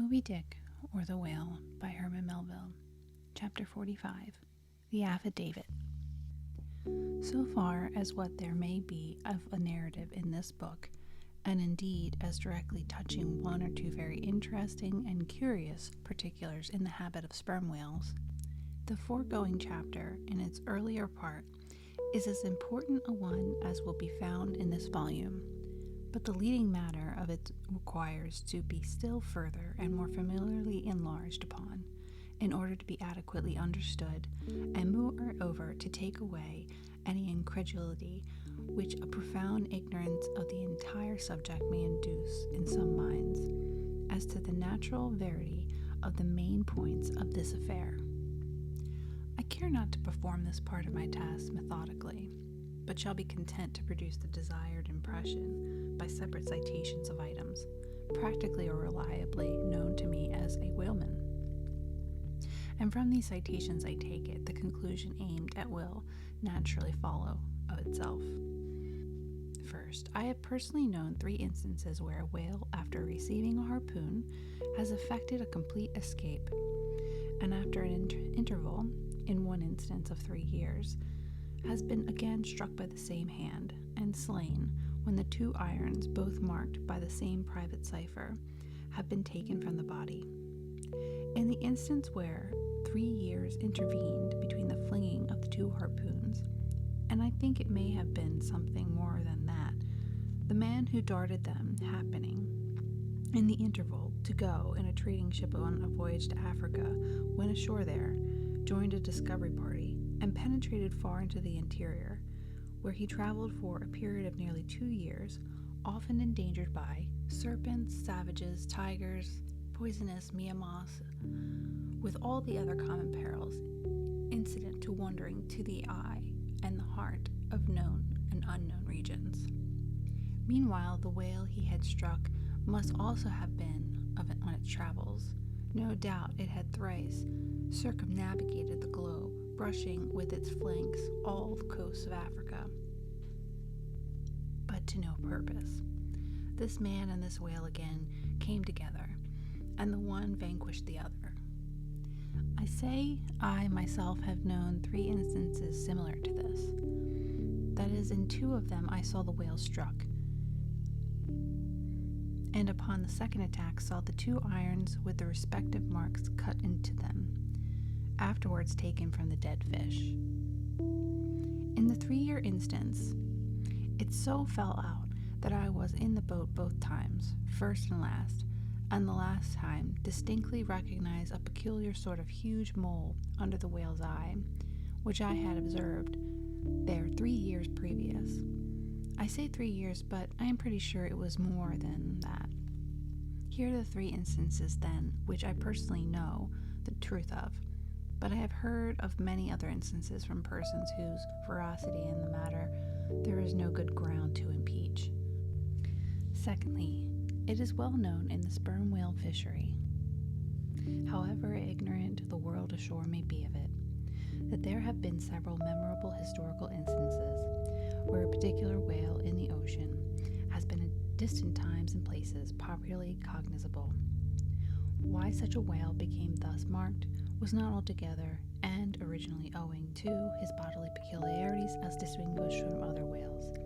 Moby-Dick, or the Whale, by Herman Melville. Chapter 45, The Affidavit. So far as what there may be of a narrative in this book, and indeed as directly touching one or two very interesting and curious particulars in the habit of sperm whales, the foregoing chapter, in its earlier part, is as important a one as will be found in this volume, but the leading matter of it requires to be still further and more familiarly enlarged upon, in order to be adequately understood, and moreover to take away any incredulity which a profound ignorance of the entire subject may induce in some minds, as to the natural verity of the main points of this affair. I care not to perform this part of my task methodically, but shall be content to produce the desired impression by separate citations of items, practically or reliably known to me as a whaleman. And from these citations I take it, the conclusion aimed at will naturally follow of itself. First, I have personally known 3 instances where a whale, after receiving a harpoon, has effected a complete escape, and after an interval, in one instance of 3 years, has been again struck by the same hand, and slain when the 2 irons, both marked by the same private cipher, have been taken from the body. In the instance where 3 years intervened between the flinging of the 2 harpoons, and I think it may have been something more than that, the man who darted them happening, in the interval, to go in a trading ship on a voyage to Africa, went ashore there, joined a discovery party, and penetrated far into the interior, where he traveled for a period of nearly 2 years, often endangered by serpents, savages, tigers, poisonous miamas, with all the other common perils incident to wandering to the eye and the heart of known and unknown regions. Meanwhile, the whale he had struck must also have been on its travels. No doubt it had thrice circumnavigated the globe, brushing with its flanks all the coasts of Africa, but to no purpose. This man and this whale again came together, and the one vanquished the other. I say I myself have known 3 instances similar to this. That is, in 2 of them I saw the whale struck, and upon the second attack saw the 2 irons with the respective marks cut into them, afterwards taken from the dead fish. In the 3-year instance, it so fell out that I was in the boat both times, first and the last time distinctly recognized a peculiar sort of huge mole under the whale's eye, which I had observed there 3 years previous. I say 3 years, but I am pretty sure it was more than that. Here are the 3 instances, then, which I personally know the truth of, but I have heard of many other instances from persons whose veracity in the matter there is no good ground to impeach. Secondly, it is well known in the sperm whale fishery, however ignorant the world ashore may be of it, that there have been several memorable historical instances where a particular whale in the ocean has been at distant times and places popularly cognizable. Why such a whale became thus marked was not altogether and originally owing to his bodily peculiarities as distinguished from other whales.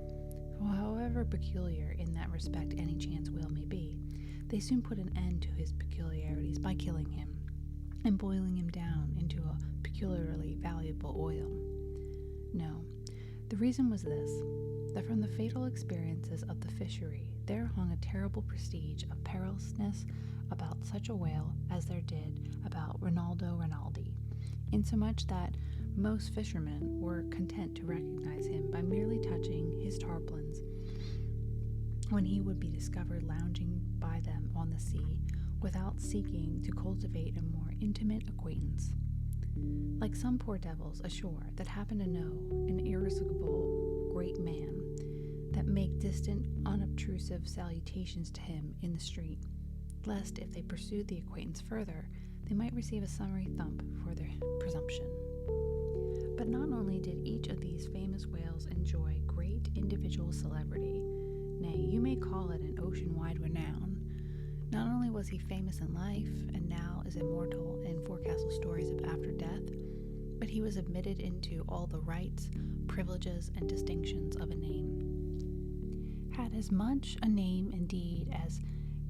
For however peculiar in that respect any chance whale may be, they soon put an end to his peculiarities by killing him and boiling him down into a peculiarly valuable oil. No, the reason was this, that from the fatal experiences of the fishery there hung a terrible prestige of perilousness about such a whale as there did about Rinaldo Rinaldi, insomuch that most fishermen were content to recognize him by merely touching his tarpaulins when he would be discovered lounging by them on the sea, without seeking to cultivate a more intimate acquaintance. Like some poor devils ashore that happen to know an irresistible great man, that make distant, unobtrusive salutations to him in the street, lest if they pursued the acquaintance further, they might receive a summary thump for their presumption. But not only did each of these famous whales enjoy great individual celebrity, nay, you may call it an ocean-wide renown, not only was was he famous in life and now is immortal in forecastle stories of after death, but he was admitted into all the rights, privileges, and distinctions of a name. Had as much a name indeed as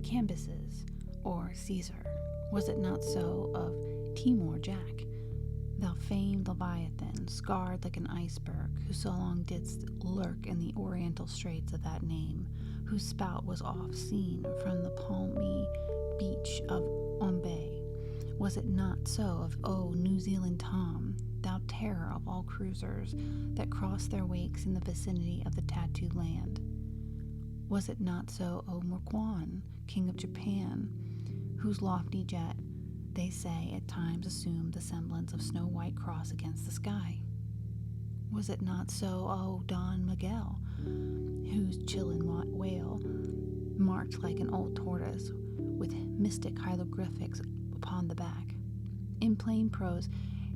Cambyses or Caesar. Was it not so of Timor Jack, thou famed Leviathan, scarred like an iceberg, who so long didst lurk in the oriental straits of that name, whose spout was oft seen from the palmy beach of Ombay? Was it not so of, New Zealand Tom, thou terror of all cruisers that crossed their wakes in the vicinity of the tattooed land? Was it not so, Murkwan, king of Japan, whose lofty jet, they say, at times assumed the semblance of Snow White cross against the sky? Was it not so, Don Miguel, whose chillin whale, marked like an old tortoise, with mystic hieroglyphics upon the back? In plain prose,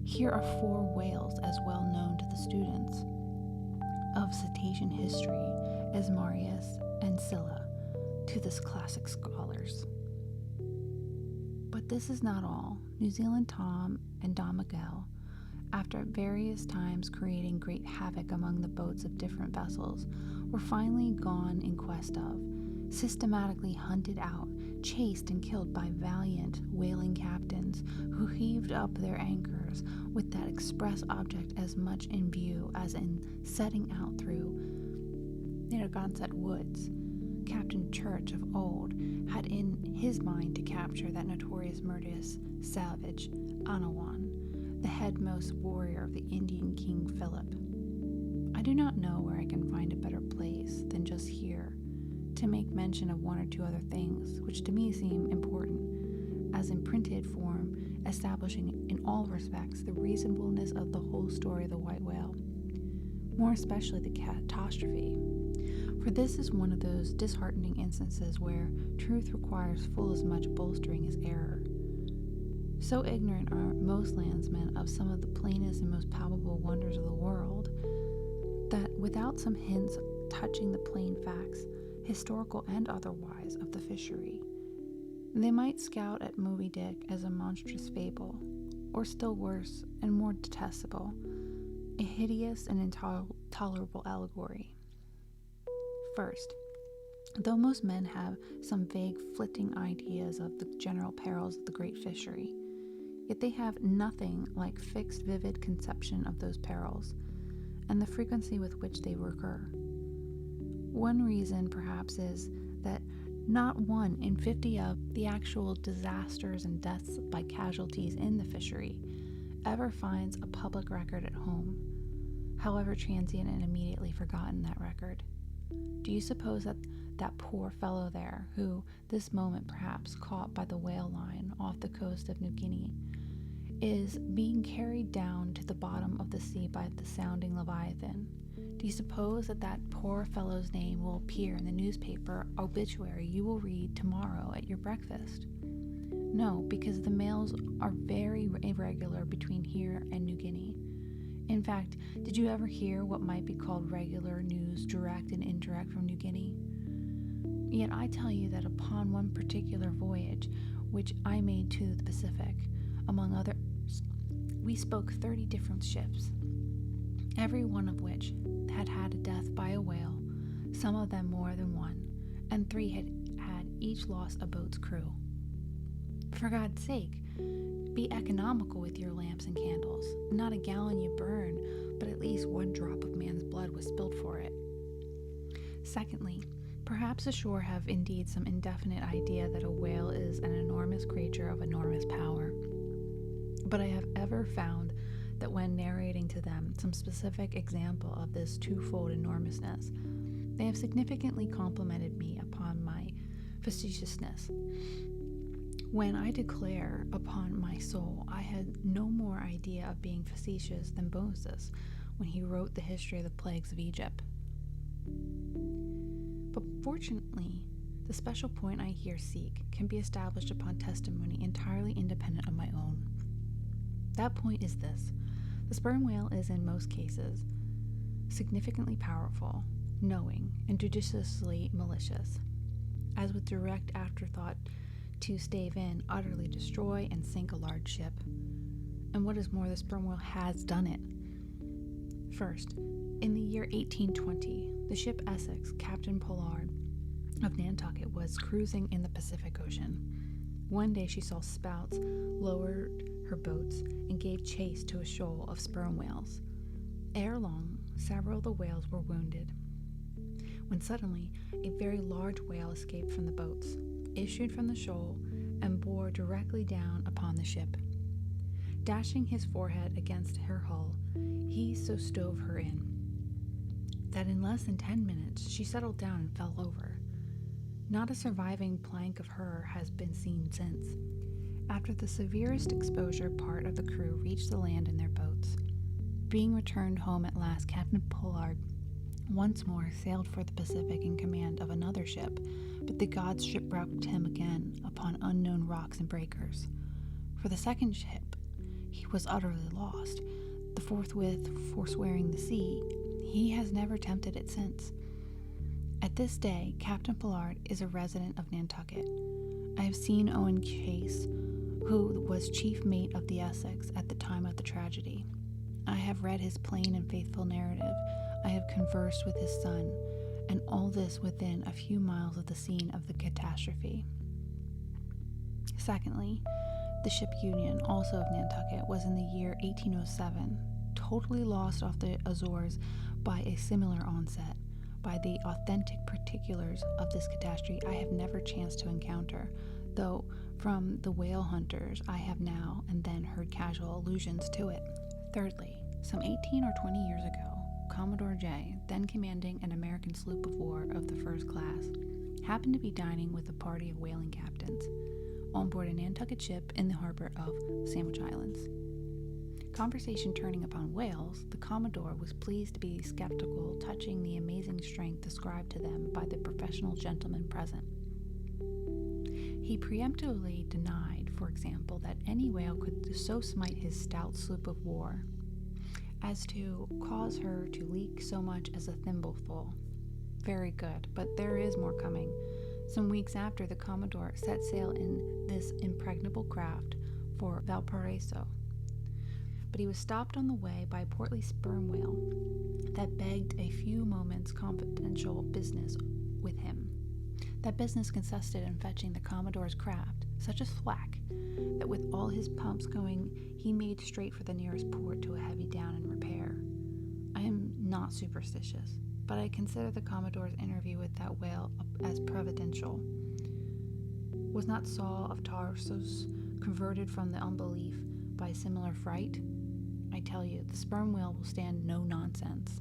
here are 4 whales as well known to the students of cetacean history as Marius and Scylla to the classic scholars. But this is not all. New Zealand Tom and Don Miguel, after at various times creating great havoc among the boats of different vessels, were finally gone in quest of, systematically hunted out, chased and killed by valiant whaling captains who heaved up their anchors with that express object as much in view as in setting out through Narragansett Woods. Captain Church of old had in his mind to capture that notorious murderous savage Anawan, the headmost warrior of the Indian King Philip. I do not know where I can find a better place than just here to make mention of 1 or 2 other things which to me seem important, as in printed form, establishing in all respects the reasonableness of the whole story of the white whale, more especially the catastrophe. For this is one of those disheartening instances where truth requires full as much bolstering as error. So ignorant are most landsmen of some of the plainest and most palpable wonders of the world, that without some hints touching the plain facts, historical and otherwise, of the fishery, they might scout at Moby-Dick as a monstrous fable, or still worse and more detestable, a hideous and intolerable allegory. First, though most men have some vague flitting ideas of the general perils of the great fishery, yet they have nothing like fixed vivid conception of those perils, and the frequency with which they recur. One reason, perhaps, is that not 1 in 50 of the actual disasters and deaths by casualties in the fishery ever finds a public record at home, however transient and immediately forgotten that record. Do you suppose that that poor fellow there, who, this moment perhaps caught by the whale line off the coast of New Guinea, is being carried down to the bottom of the sea by the sounding Leviathan, do you suppose that that poor fellow's name will appear in the newspaper obituary you will read tomorrow at your breakfast? No, because the mails are very irregular between here and New Guinea. In fact, did you ever hear what might be called regular news, direct and indirect, from New Guinea? Yet I tell you that upon one particular voyage, which I made to the Pacific, among others, we spoke 30 different ships, every one of which had had a death by a whale, some of them more than one, and 3 had each lost a boat's crew. For God's sake, be economical with your lamps and candles. Not a gallon you burn, but at least 1 drop of man's blood was spilled for it. Secondly, perhaps the shore have indeed some indefinite idea that a whale is an enormous creature of enormous power. But I have ever found that when narrating to them some specific example of this twofold enormousness, they have significantly complimented me upon my facetiousness. When I declare upon my soul I had no more idea of being facetious than Moses when he wrote the history of the plagues of Egypt. But fortunately, the special point I here seek can be established upon testimony entirely independent of my own. That point is this: the sperm whale is in most cases significantly powerful, knowing, and judiciously malicious, as with direct afterthought to stave in, utterly destroy, and sink a large ship. And what is more, the sperm whale has done it. First, in the year 1820, the ship Essex, Captain Pollard of Nantucket, was cruising in the Pacific Ocean. One day she saw spouts, lowered her boats, and gave chase to a shoal of sperm whales. Ere long, several of the whales were wounded, when suddenly a very large whale escaped from the boats, issued from the shoal, and bore directly down upon the ship. Dashing his forehead against her hull, he so stove her in that in less than 10 minutes she settled down and fell over. Not a surviving plank of her has been seen since. After the severest exposure, part of the crew reached the land in their boats. Being returned home at last, Captain Pollard once more sailed for the Pacific in command of another ship, but the gods shipwrecked him again upon unknown rocks and breakers. For the second ship, he was utterly lost. The forthwith forswearing the sea, he has never tempted it since. At this day, Captain Pollard is a resident of Nantucket. I have seen Owen Chase, who was chief mate of the Essex at the time of the tragedy. I have read his plain and faithful narrative. I have conversed with his son, and all this within a few miles of the scene of the catastrophe. Secondly, the ship Union, also of Nantucket, was in the year 1807, totally lost off the Azores by a similar onset. By the authentic particulars of this catastrophe I have never chanced to encounter, though from the whale hunters I have now and then heard casual allusions to it. Thirdly, some 18 or 20 years ago, Commodore J, then commanding an American sloop of war of the first class, happened to be dining with a party of whaling captains on board a Nantucket ship in the harbor of Sandwich Islands. Conversation turning upon whales, the Commodore was pleased to be skeptical touching the amazing strength ascribed to them by the professional gentlemen present. He preemptively denied, for example, that any whale could so smite his stout sloop of war as to cause her to leak so much as a thimbleful. Very good, but there is more coming. Some weeks after, the Commodore set sail in this impregnable craft for Valparaiso, but he was stopped on the way by a portly sperm whale that begged a few moments' confidential business with him. That business consisted in fetching the Commodore's craft such a thwack that with all his pumps going, he made straight for the nearest port to a heavy down and repair. I am not superstitious, but I consider the Commodore's interview with that whale as providential. Was not Saul of Tarsus converted from the unbelief by similar fright? I tell you, the sperm whale will stand no nonsense.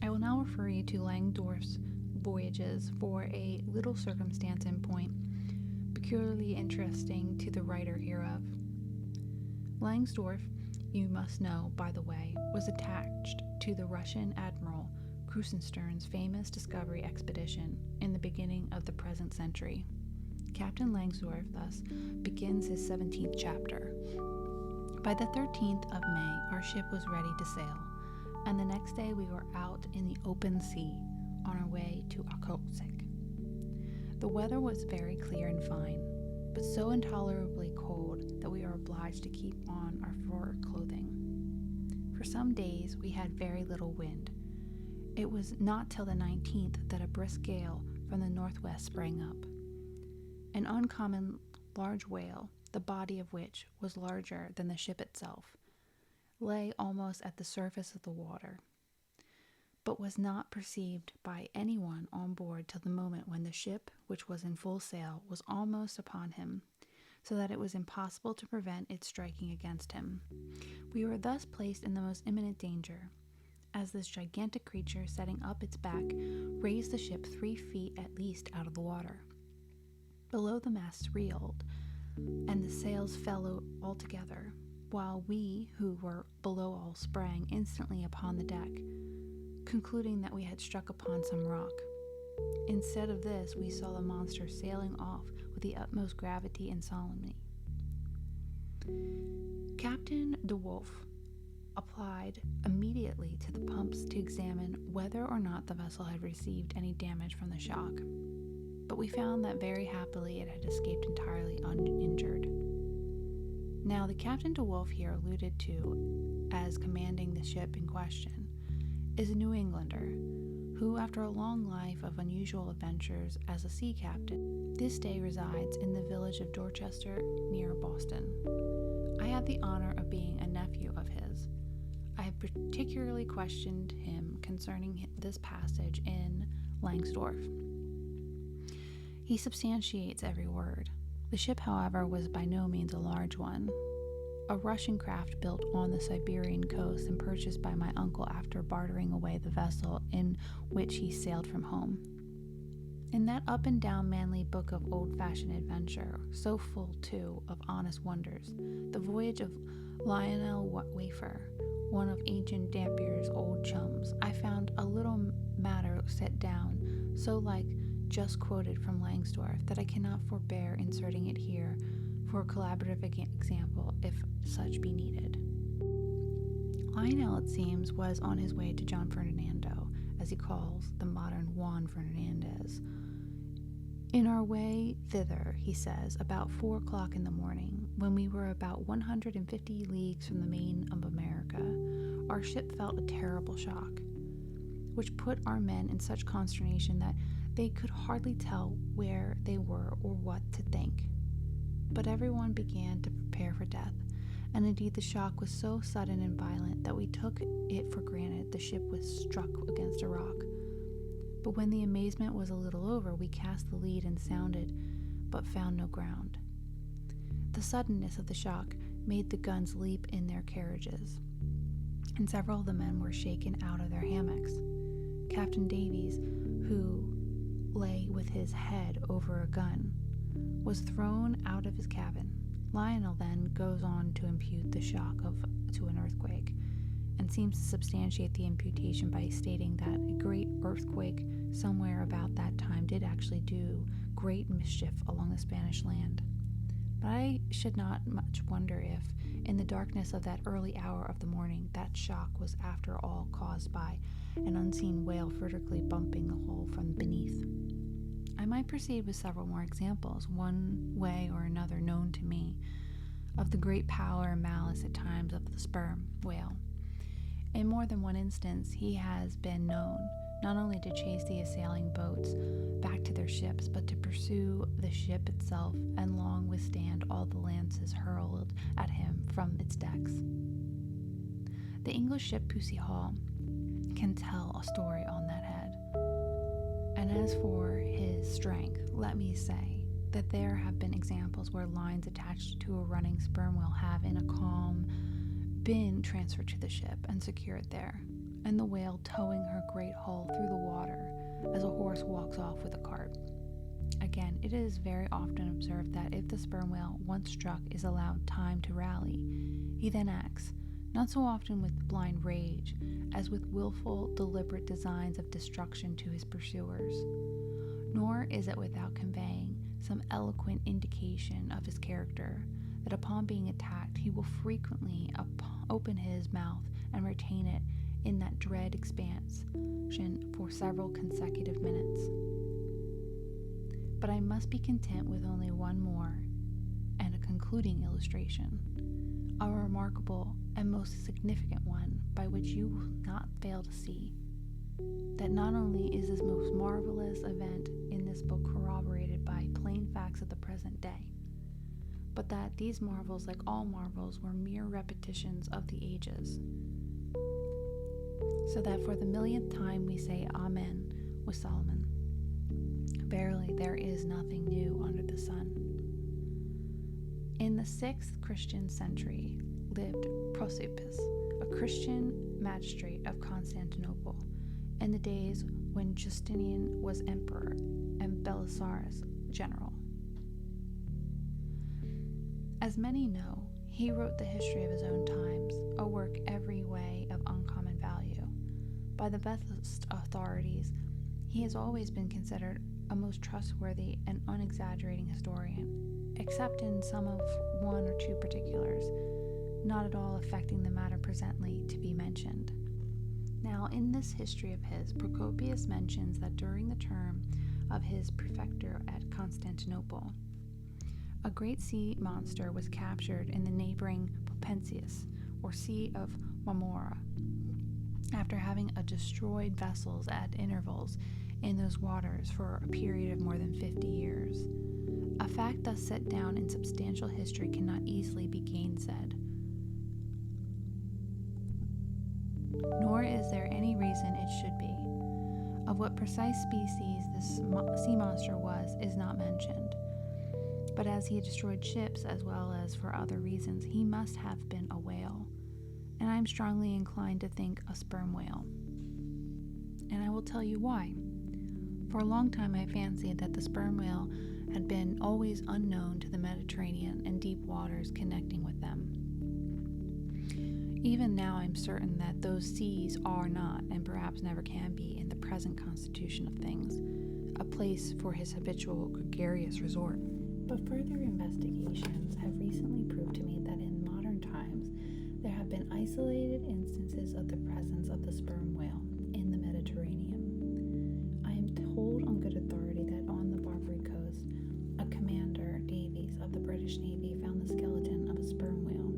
I will now refer you to Langdorf's voyages for a little circumstance in point, peculiarly interesting to the writer hereof. Langsdorff, you must know, by the way, was attached to the Russian Admiral Krusenstern's famous discovery expedition in the beginning of the present century. Captain Langsdorff thus begins his 17th chapter. By the 13th of May, our ship was ready to sail, and the next day we were out in the open sea on our way to Okhotsk. The weather was very clear and fine, but so intolerably cold that we were obliged to keep on our fur clothing. For some days we had very little wind. It was not till the 19th that a brisk gale from the northwest sprang up. An uncommon large whale, the body of which was larger than the ship itself, lay almost at the surface of the water, but was not perceived by anyone on board till the moment when the ship, which was in full sail, was almost upon him, so that it was impossible to prevent its striking against him. We were thus placed in the most imminent danger, as this gigantic creature, setting up its back, raised the ship 3 feet at least out of the water. Below, the masts reeled, and the sails fell altogether, while we, who were below all, sprang instantly upon the deck, concluding that we had struck upon some rock. Instead of this, we saw the monster sailing off with the utmost gravity and solemnity. Captain de Wolf applied immediately to the pumps to examine whether or not the vessel had received any damage from the shock. but we found that very happily it had escaped entirely uninjured. Now, the Captain de Wolfe here alluded to as commanding the ship in question is a New Englander who, after a long life of unusual adventures as a sea captain, this day resides in the village of Dorchester near Boston. I had the honor of being a nephew of his. I have particularly questioned him concerning this passage in Langsdorff. He substantiates every word. The ship, however, was by no means a large one. A Russian craft built on the Siberian coast and purchased by my uncle after bartering away the vessel in which he sailed from home. In that up-and-down manly book of old-fashioned adventure, so full, too, of honest wonders, the voyage of Lionel Wafer, one of ancient Dampier's old chums, I found a little matter set down, so like just quoted from Langsdorff, that I cannot forbear inserting it here for a collaborative example, if such be needed. Lionel, it seems, was on his way to John Ferdinando, as he calls the modern Juan Fernandez. In our way thither, he says, about 4 o'clock in the morning, when we were about 150 leagues from the main of America, our ship felt a terrible shock, which put our men in such consternation that they could hardly tell where they were or what to think. But everyone began to prepare for death, and indeed the shock was so sudden and violent that we took it for granted the ship was struck against a rock. But when the amazement was a little over, we cast the lead and sounded, but found no ground. The suddenness of the shock made the guns leap in their carriages, and several of the men were shaken out of their hammocks. Captain Davies, who lay with his head over a gun, was thrown out of his cabin. Lionel then goes on to impute the shock to an earthquake, and seems to substantiate the imputation by stating that a great earthquake somewhere about that time did actually do great mischief along the Spanish land. But I should not much wonder if, in the darkness of that early hour of the morning, that shock was after all caused by an unseen whale vertically bumping the hull from beneath. I might proceed with several more examples, one way or another known to me, of the great power and malice at times of the sperm whale. In more than one instance, he has been known not only to chase the assailing boats back to their ships, but to pursue the ship itself and long withstand all the lances hurled at him from its decks. The English ship Pussy Hall can tell a story on that head. And as for his strength, let me say that there have been examples where lines attached to a running sperm whale have, in a calm, been transferred to the ship and secured there, and the whale towing her great hull through the water as a horse walks off with a cart. Again, it is very often observed that if the sperm whale, once struck, is allowed time to rally, he then acts, not so often with blind rage, as with willful, deliberate designs of destruction to his pursuers. Nor is it without conveying some eloquent indication of his character, that upon being attacked he will frequently open his mouth and retain it in that dread expansion for several consecutive minutes. But I must be content with only one more and a concluding illustration, a remarkable and most significant one, by which you will not fail to see that not only is this most marvelous event in this book corroborated by plain facts of the present day, but that these marvels, like all marvels, were mere repetitions of the ages, so that for the millionth time we say Amen with Solomon. Verily, there is nothing new under the sun. In the 6th Christian century lived Procopius, a Christian magistrate of Constantinople, in the days when Justinian was emperor and Belisarius general. As many know, he wrote the history of his own times, a work every way of uncommon value. By the best authorities, he has always been considered a most trustworthy and unexaggerating historian, except in some of one or two particulars, not at all affecting the matter presently to be mentioned. Now, in this history of his, Procopius mentions that during the term of his prefecture at Constantinople. A great sea monster was captured in the neighboring Propensius, or Sea of Marmora, after having destroyed vessels at intervals in those waters for a period of more than 50 years. A fact thus set down in substantial history cannot easily be gainsaid. Nor is there any reason it should be. Of what precise species this sea monster was is not mentioned. But as he had destroyed ships as well as for other reasons, he must have been a whale. And I am strongly inclined to think a sperm whale. And I will tell you why. For a long time I fancied that the sperm whale had been always unknown to the Mediterranean and deep waters connecting with them. Even now I'm certain that those seas are not, and perhaps never can be, in the present constitution of things, a place for his habitual gregarious resort. But further investigations have recently proved to me that in modern times there have been isolated instances of the presence of the sperm whale in the Mediterranean. I am told on good authority that on the Barbary coast, a Commander Davies of the British Navy found the skeleton of a sperm whale.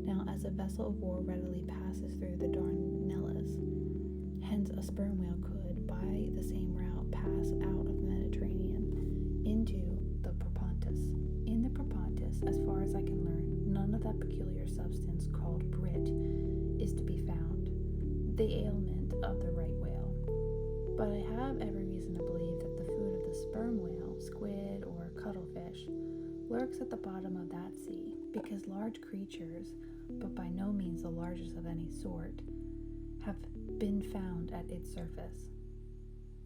Now, as a vessel of war readily passes through the Dardanelles, hence a sperm whale could, by the same route, pass out of the Mediterranean into the Propontis. In the Propontis, as far as I can learn, none of that peculiar substance called brit is to be found, the ailment of the right whale. But I have every reason to believe that the food of the sperm whale, squid, or cuttlefish lurks at the bottom of that sea, because large creatures, but by no means the largest of any sort, have been found at its surface.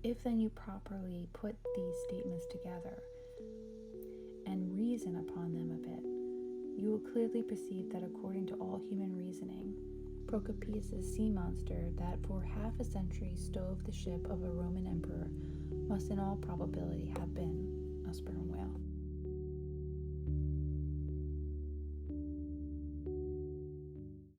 If then you properly put these statements together and reason upon them a bit, you will clearly perceive that according to all human reasoning, Procopius's sea monster that for half a century stove the ship of a Roman emperor must in all probability have been a sperm whale.